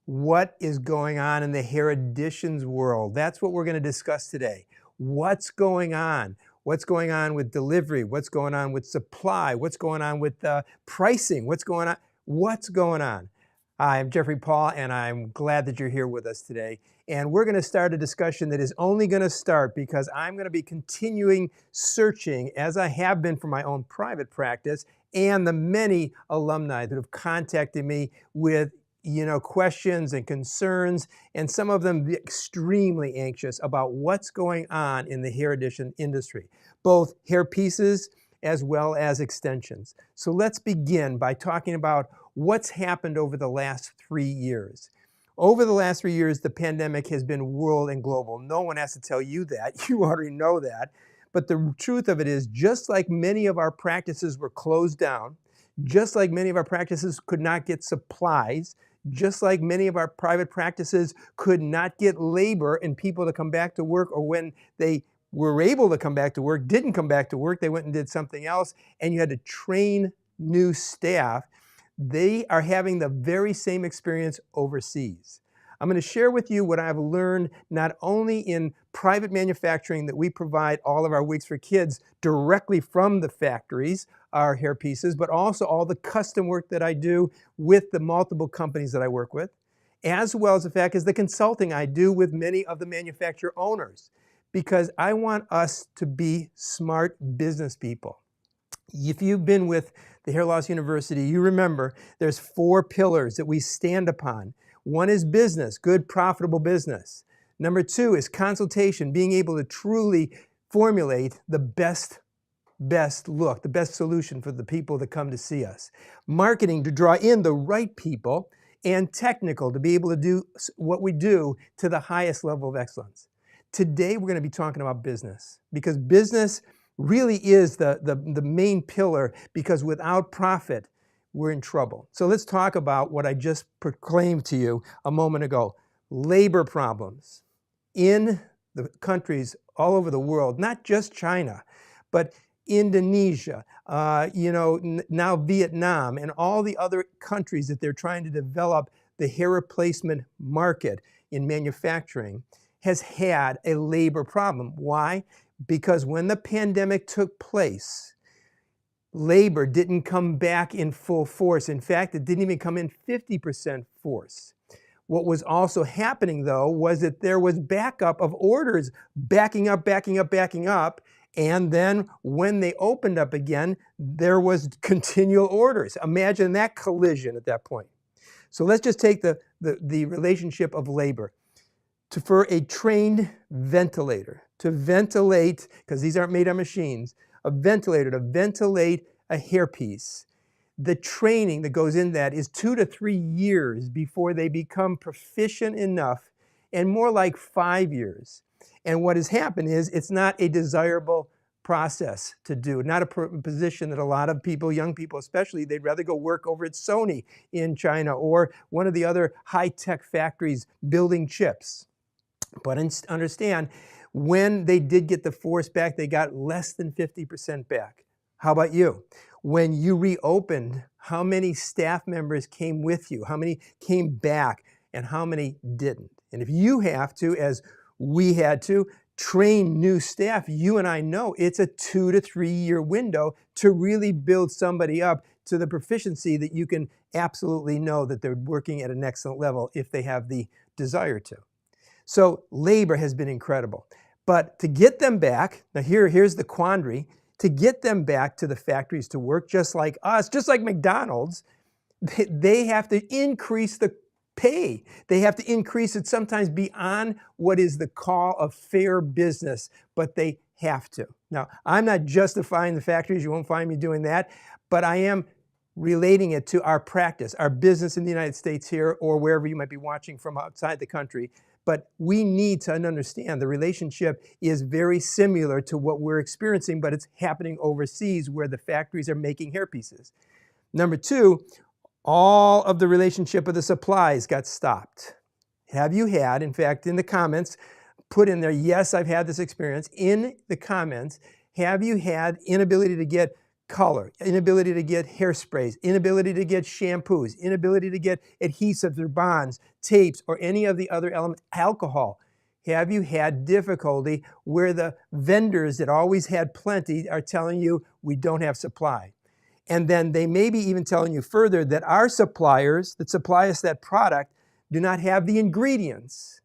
What is going on in the hair additions world? That's what we're going to discuss today. What's going on? What's going on with delivery? What's going on with supply? What's going on with pricing? What's going on? What's going on? I'm Jeffrey Paul, and I'm glad that you're here with us today. And we're going to start a discussion that is only going to start because I'm going to be continuing searching, as I have been for my own private practice, and the many alumni that have contacted me with questions and concerns, and some of them extremely anxious about what's going on in the hair addition industry, both hair pieces as well as extensions. So let's begin by talking about what's happened over the last 3 years. Over the last 3 years, the pandemic has been world and global. No one has to tell you that. You already know that. But the truth of it is, just like many of our practices were closed down, just like many of our practices could not get supplies, just like many of our private practices could not get labor and people to come back to work, or when they were able to come back to work, didn't come back to work, they went and did something else, and you had to train new staff. They are having the very same experience overseas. I'm going to share with you what I've learned not only in private manufacturing that we provide all of our wigs for kids directly from the factories, our hair pieces, but also all the custom work that I do with the multiple companies that I work with, as well as the fact is the consulting I do with many of the manufacturer owners, because I want us to be smart business people. If you've been with the Hair Loss University, you remember there's 4 pillars that we stand upon. One is business, good, profitable business. Number 2 is consultation, being able to truly formulate the best look, the best solution for the people that come to see us. Marketing, to draw in the right people, and technical, to be able to do what we do to the highest level of excellence. Today, we're going to be talking about business, because business really is the main pillar, because without profit, we're in trouble. So let's talk about what I just proclaimed to you a moment ago. Labor problems in the countries all over the world, not just China, but Indonesia, now Vietnam, and all the other countries that they're trying to develop the hair replacement market in manufacturing, has had a labor problem. Why? Because when the pandemic took place, labor didn't come back in full force. In fact, it didn't even come in 50% force. What was also happening, though, was that there was backup of orders backing up. And then when they opened up again, there was continual orders. Imagine that collision at that point. So let's just take the relationship of labor. For a trained ventilator to ventilate, because these aren't made on machines, a ventilator to ventilate a hairpiece, the training that goes in that is 2 to 3 years before they become proficient enough, and more like 5 years. And what has happened is it's not a desirable process to do, not a position that a lot of people, young people especially, they'd rather go work over at Sony in China or one of the other high-tech factories building chips. But understand, when they did get the force back, they got less than 50% back. How about you? When you reopened, how many staff members came with you? How many came back, and how many didn't? And if you have to, as we had to, train new staff, you and I know it's a 2 to 3 year window to really build somebody up to the proficiency that you can absolutely know that they're working at an excellent level if they have the desire to. So labor has been incredible. But to get them back, now here's the quandary, to get them back to the factories to work just like us, just like McDonald's, they have to increase the pay. They have to increase it sometimes beyond what is the call of fair business, but they have to. Now, I'm not justifying the factories, you won't find me doing that, but I am relating it to our practice, our business in the United States here, or wherever you might be watching from outside the country. But we need to understand the relationship is very similar to what we're experiencing, but it's happening overseas where the factories are making hairpieces. Number 2, all of the relationship of the supplies got stopped. Have you had, in fact, in the comments, put in there, yes, I've had this experience. In the comments, have you had inability to get color, inability to get hairsprays, inability to get shampoos, inability to get adhesives or bonds, tapes, or any of the other elements, alcohol. Have you had difficulty where the vendors that always had plenty are telling you we don't have supply? And then they may be even telling you further that our suppliers that supply us that product do not have the ingredients.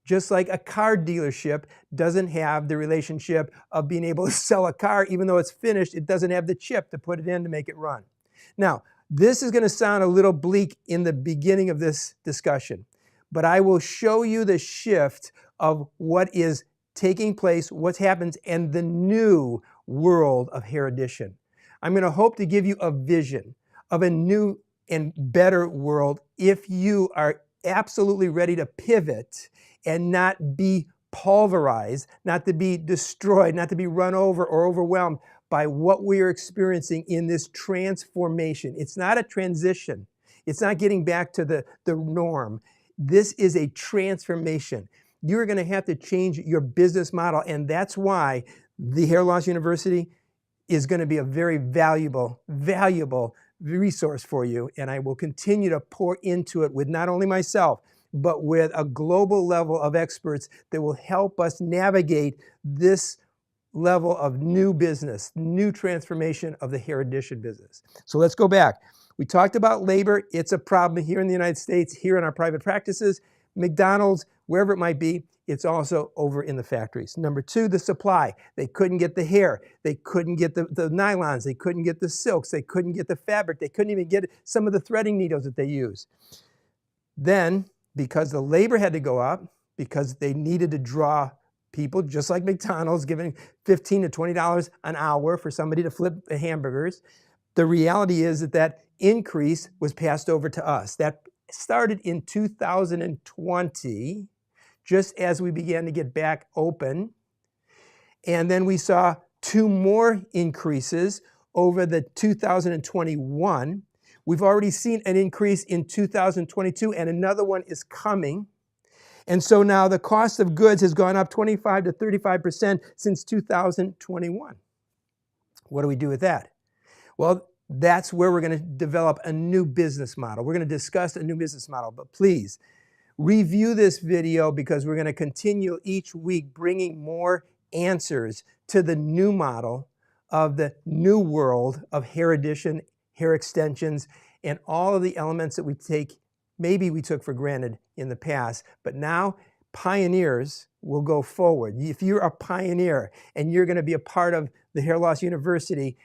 Just like a car dealership doesn't have the relationship of being able to sell a car, even though it's finished, it doesn't have the chip to put it in to make it run. Now, this is going to sound a little bleak in the beginning of this discussion, but I will show you the shift of what is taking place, what happens, and the new world of hair addition. I'm going to hope to give you a vision of a new and better world if you are absolutely ready to pivot and not be pulverized, not to be destroyed, not to be run over or overwhelmed by what we are experiencing in this transformation. It's not a transition. It's not getting back to the norm. This is a transformation. You're going to have to change your business model, and that's why the Hair Loss University is going to be a very valuable resource for you, and I will continue to pour into it with not only myself, but with a global level of experts that will help us navigate this level of new business, new transformation of the hair addition business. So let's go back. We talked about labor. It's a problem here in the United States, here in our private practices, McDonald's, wherever it might be. It's also over in the factories. Number two, the supply. They couldn't get the hair. They couldn't get the nylons. They couldn't get the silks. They couldn't get the fabric. They couldn't even get some of the threading needles that they use. Then, because the labor had to go up, because they needed to draw people, just like McDonald's, giving $15 to $20 an hour for somebody to flip the hamburgers, the reality is that that increase was passed over to us. That started in 2020, just as we began to get back open. And then we saw two more increases over the 2021. We've already seen an increase in 2022, and another one is coming. And so now the cost of goods has gone up 25 to 35% since 2021. What do we do with that? Well, that's where we're going to develop a new business model. We're going to discuss a new business model, but please review this video because we're going to continue each week bringing more answers to the new model of the new world of hair addition, hair extensions, and all of the elements that maybe we took for granted in the past, but now pioneers will go forward. If you're a pioneer and you're going to be a part of the Hair Loss University,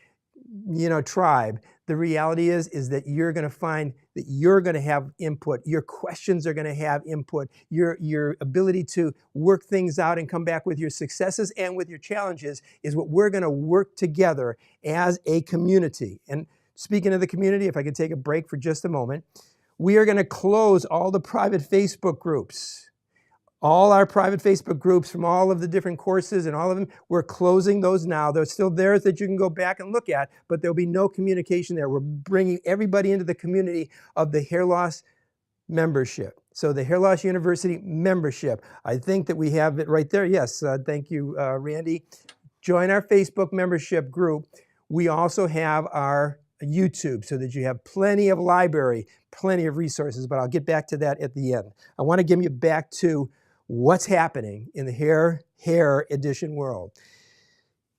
tribe, the reality is that you're going to find that you're going to have input. Your questions are going to have input. Your ability to work things out and come back with your successes and with your challenges is what we're going to work together as a community. And speaking of the community, if I could take a break for just a moment, we are going to close all the private Facebook groups. All our private Facebook groups from all of the different courses and all of them, we're closing those now. They're still there that you can go back and look at, but there'll be no communication there. We're bringing everybody into the community of the Hair Loss membership. So the Hair Loss University membership. I think that we have it right there. Yes, thank you, Randy. Join our Facebook membership group. We also have our YouTube so that you have plenty of library, plenty of resources, but I'll get back to that at the end. I want to get you back to what's happening in the hair addition world.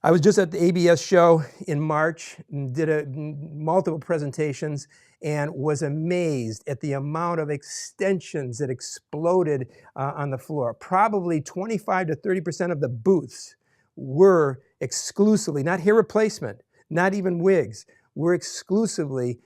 I was just at the ABS show in March and did multiple presentations and was amazed at the amount of extensions that exploded on the floor. Probably 25 to 30% of the booths were exclusively, not hair replacement, not even wigs, were exclusively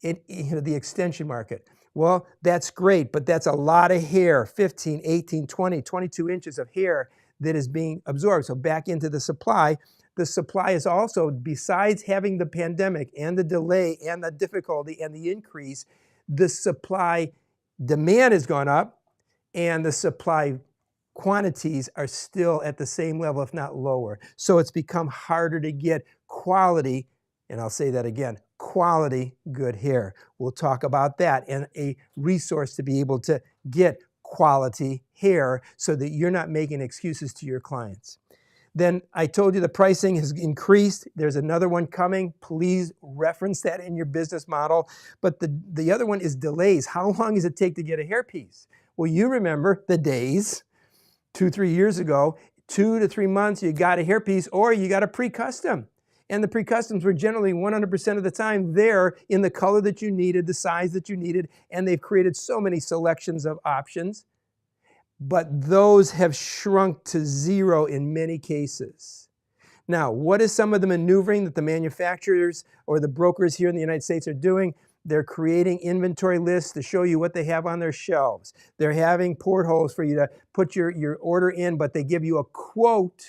in the extension market. Well, that's great, but that's a lot of hair, 15, 18, 20, 22 inches of hair that is being absorbed. So back into the supply is also, besides having the pandemic and the delay and the difficulty and the increase, the supply demand has gone up and the supply quantities are still at the same level, if not lower. So it's become harder to get quality, and I'll say that again, quality, good hair. We'll talk about that and a resource to be able to get quality hair so that you're not making excuses to your clients. Then I told you the pricing has increased. There's another one coming. Please reference that in your business model. But the other one is delays. How long does it take to get a hairpiece? Well, you remember the days 2-3 years ago, 2 to 3 months, you got a hairpiece or you got a pre-custom. And the pre-customs were generally 100% of the time there in the color that you needed, the size that you needed, and they've created so many selections of options. But those have shrunk to zero in many cases. Now, what is some of the maneuvering that the manufacturers or the brokers here in the United States are doing? They're creating inventory lists to show you what they have on their shelves. They're having portholes for you to put your order in, but they give you a quote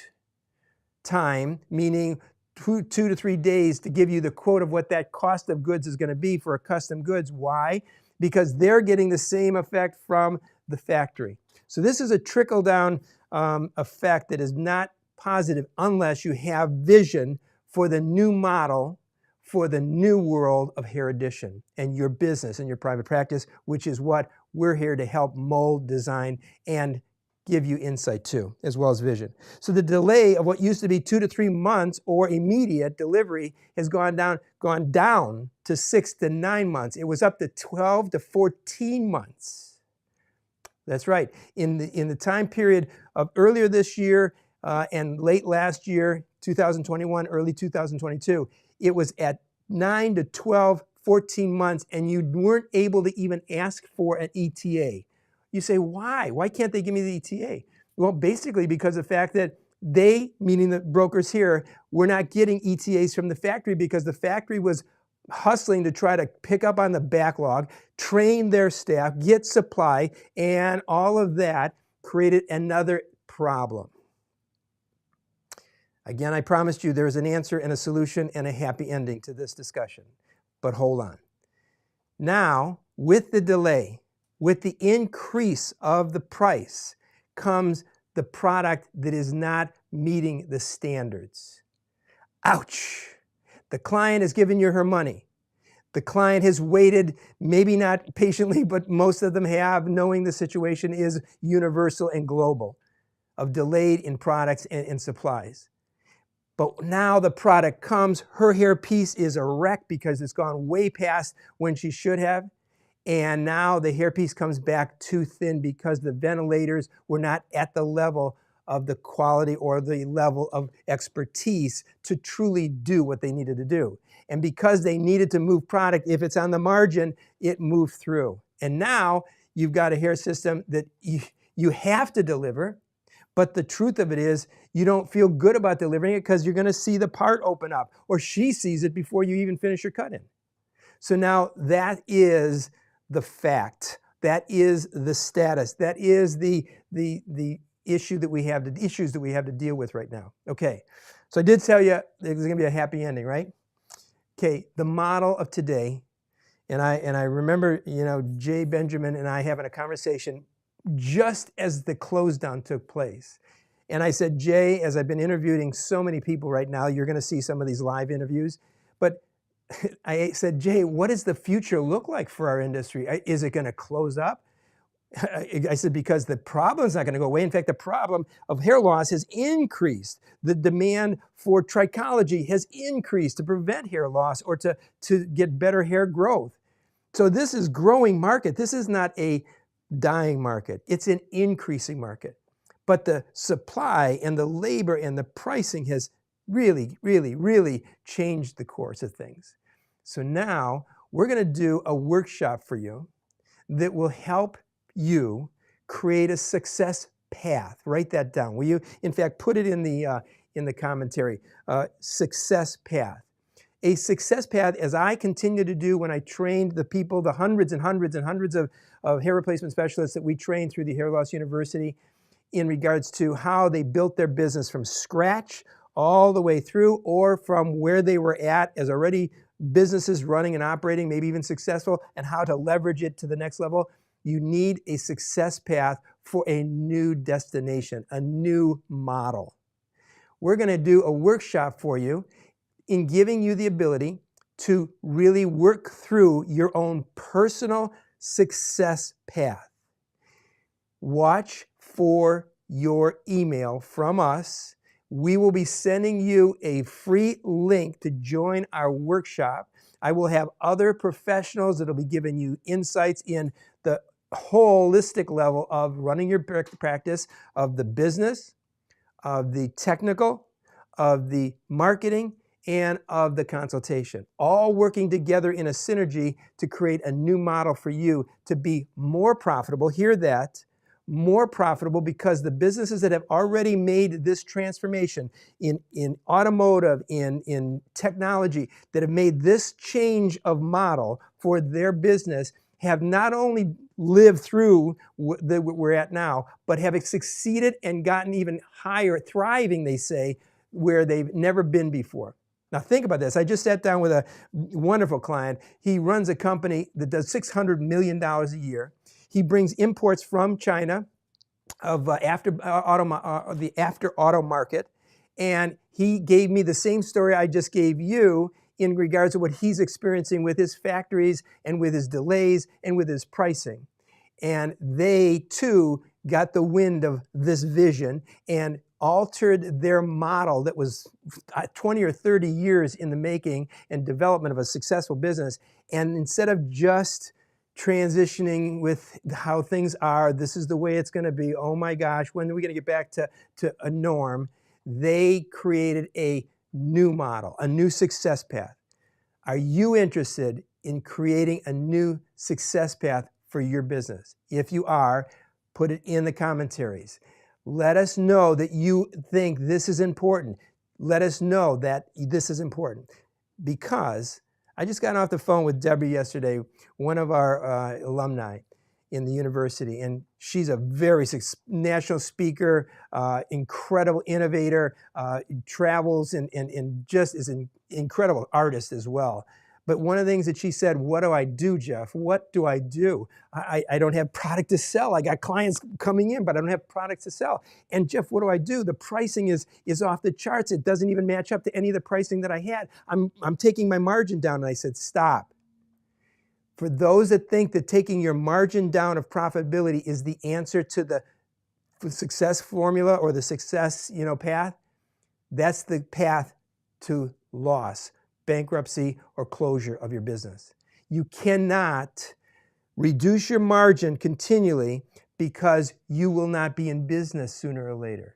time, meaning 2 to 3 days to give you the quote of what that cost of goods is going to be for a custom goods. Why? Because they're getting the same effect from the factory. So this is a trickle-down effect that is not positive unless you have vision for the new model, for the new world of hair addition and your business and your private practice, which is what we're here to help mold, design, and give you insight to, as well as vision. So the delay of what used to be 2 to 3 months or immediate delivery has gone down to 6 to 9 months. It was up to 12 to 14 months. That's right. In the time period of earlier this year and late last year, 2021, early 2022, it was at 9 to 12, 14 months, and you weren't able to even ask for an ETA. You say, why? Why can't they give me the ETA? Well, basically because of the fact that they, meaning the brokers here, were not getting ETAs from the factory because the factory was hustling to try to pick up on the backlog, train their staff, get supply, and all of that created another problem. Again, I promised you there is an answer and a solution and a happy ending to this discussion. But hold on. Now, with the delay, with the increase of the price, comes the product that is not meeting the standards. Ouch! The client has given you her money. The client has waited, maybe not patiently, but most of them have, knowing the situation is universal and global, of delayed in products and supplies. But now the product comes, her hair piece is a wreck because it's gone way past when she should have. And now the hairpiece comes back too thin because the ventilators were not at the level of the quality or the level of expertise to truly do what they needed to do. And because they needed to move product, if it's on the margin, it moved through. And now you've got a hair system that you have to deliver, but the truth of it is you don't feel good about delivering it because you're going to see the part open up, or she sees it before you even finish your cut-in. So now that is the fact. That is the status. That is the issue that we have, the issues that we have to deal with right now. Okay, so I did tell you there's going to be a happy ending, right? Okay, the model of today, and I remember, Jay Benjamin and I having a conversation just as the close down took place. And I said, Jay, as I've been interviewing so many people right now, you're going to see some of these live interviews, but I said, Jay, what does the future look like for our industry? Is it going to close up? I said, because the problem is not going to go away. In fact, the problem of hair loss has increased. The demand for trichology has increased to prevent hair loss or to get better hair growth. So this is growing market. This is not a dying market. It's an increasing market. But the supply and the labor and the pricing has really, really, really changed the course of things. So now we're going to do a workshop for you that will help you create a success path. Write that down. Will you, in fact, put it in the commentary? Success path. A success path, as I continue to do when I trained the people, the hundreds and hundreds and hundreds of hair replacement specialists that we trained through the Hair Loss University in regards to how they built their business from scratch all the way through, or from where they were at as already businesses running and operating, maybe even successful, and how to leverage it to the next level. You need a success path for a new destination, a new model. We're going to do a workshop for you in giving you the ability to really work through your own personal success path. Watch for your email from us We will be sending you a free link to join our workshop. I will have other professionals that will be giving you insights in the holistic level of running your practice, of the business, of the technical, of the marketing, and of the consultation, all working together in a synergy to create a new model for you to be more profitable. Hear that, more profitable, because the businesses that have already made this transformation in automotive, in technology, that have made this change of model for their business have not only lived through what we're at now, but have succeeded and gotten even higher, thriving, they say, where they've never been before. Now think about this. I just sat down with a wonderful client. He runs a company that does $600 million a year. He brings imports from China of the after auto market, and he gave me the same story I just gave you in regards to what he's experiencing with his factories and with his delays and with his pricing. And they too got the wind of this vision and altered their model that was 20 or 30 years in the making and development of a successful business. And instead of just transitioning with how things are, this is the way it's going to be, oh my gosh, when are we going to get back to a norm? They created a new model, a new success path. Are you interested in creating a new success path for your business? If you are, put it in the commentaries. Let us know that you think this is important. Let us know that this is important, because I just got off the phone with Debbie yesterday, one of our alumni in the university, and she's a very national speaker, incredible innovator, travels and just is an incredible artist as well. But one of the things that she said, what do I do, Jeff? What do I do? I don't have product to sell. I got clients coming in, but I don't have products to sell. And Jeff, what do I do? The pricing is off the charts. It doesn't even match up to any of the pricing that I had. I'm taking my margin down. And I said, stop. For those that think that taking your margin down of profitability is the answer to the success formula or the success path, that's the path to loss, bankruptcy, or closure of your business. You cannot reduce your margin continually, because you will not be in business sooner or later.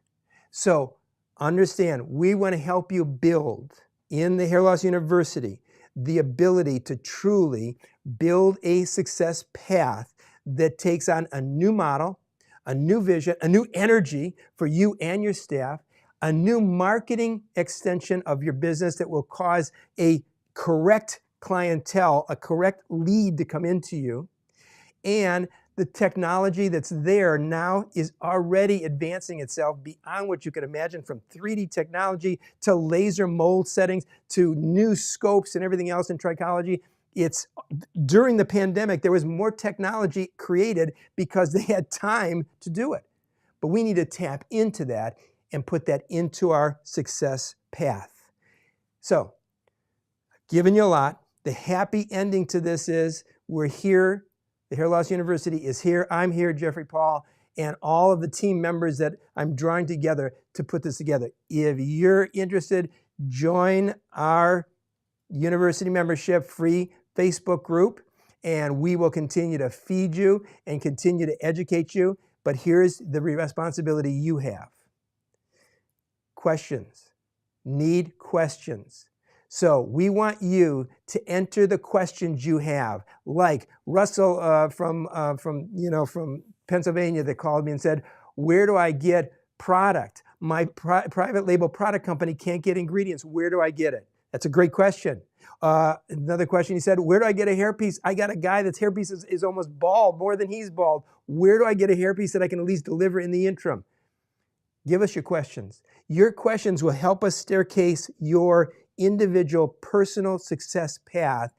So understand, we want to help you build in the Hair Loss University the ability to truly build a success path that takes on a new model, a new vision, a new energy for you and your staff, a new marketing extension of your business that will cause a correct clientele, a correct lead to come into you. And the technology that's there now is already advancing itself beyond what you could imagine, from 3D technology to laser mold settings to new scopes and everything else in trichology. It's during the pandemic, there was more technology created because they had time to do it. But we need to tap into that and put that into our success path. So, I've given you a lot. The happy ending to this is we're here. The Hair Loss University is here. I'm here, Jeffrey Paul, and all of the team members that I'm drawing together to put this together. If you're interested, join our university membership free Facebook group, and we will continue to feed you and continue to educate you. But here's the responsibility you have. Questions. Need questions. So we want you to enter the questions you have, like Russell from Pennsylvania that called me and said, where do I get product? My private label product company can't get ingredients. Where do I get it? That's a great question. Another question, he said, where do I get a hairpiece? I got a guy that's hairpiece is almost bald, more than he's bald. Where do I get a hairpiece that I can at least deliver in the interim? Give us your questions. Your questions will help us staircase your individual personal success path,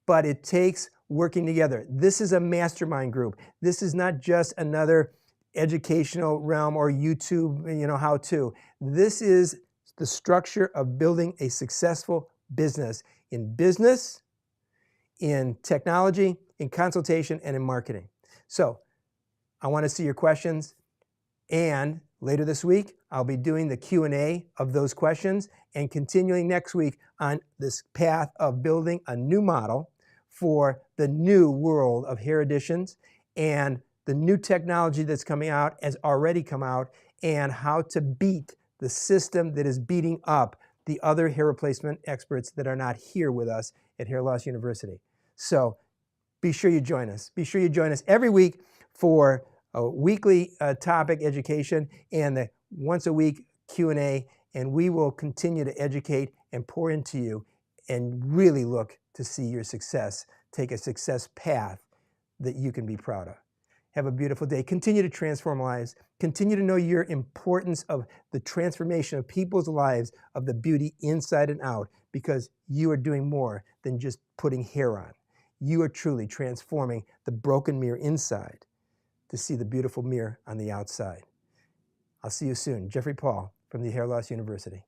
but it takes working together. This is a mastermind group. This is not just another educational realm or YouTube, how-to. This is the structure of building a successful business, in technology, in consultation, and in marketing. So I want to see your questions. And later this week, I'll be doing the Q&A of those questions and continuing next week on this path of building a new model for the new world of hair additions and the new technology that's coming out, has already come out, and how to beat the system that is beating up the other hair replacement experts that are not here with us at Hair Loss University. So be sure you join us. Be sure you join us every week for a weekly topic education and the once a week Q&A, and we will continue to educate and pour into you and really look to see your success, take a success path that you can be proud of. Have a beautiful day. Continue to transform lives. Continue to know your importance of the transformation of people's lives, of the beauty inside and out, because you are doing more than just putting hair on. You are truly transforming the broken mirror inside to see the beautiful mirror on the outside. I'll see you soon. Jeffrey Paul from the Hair Loss University.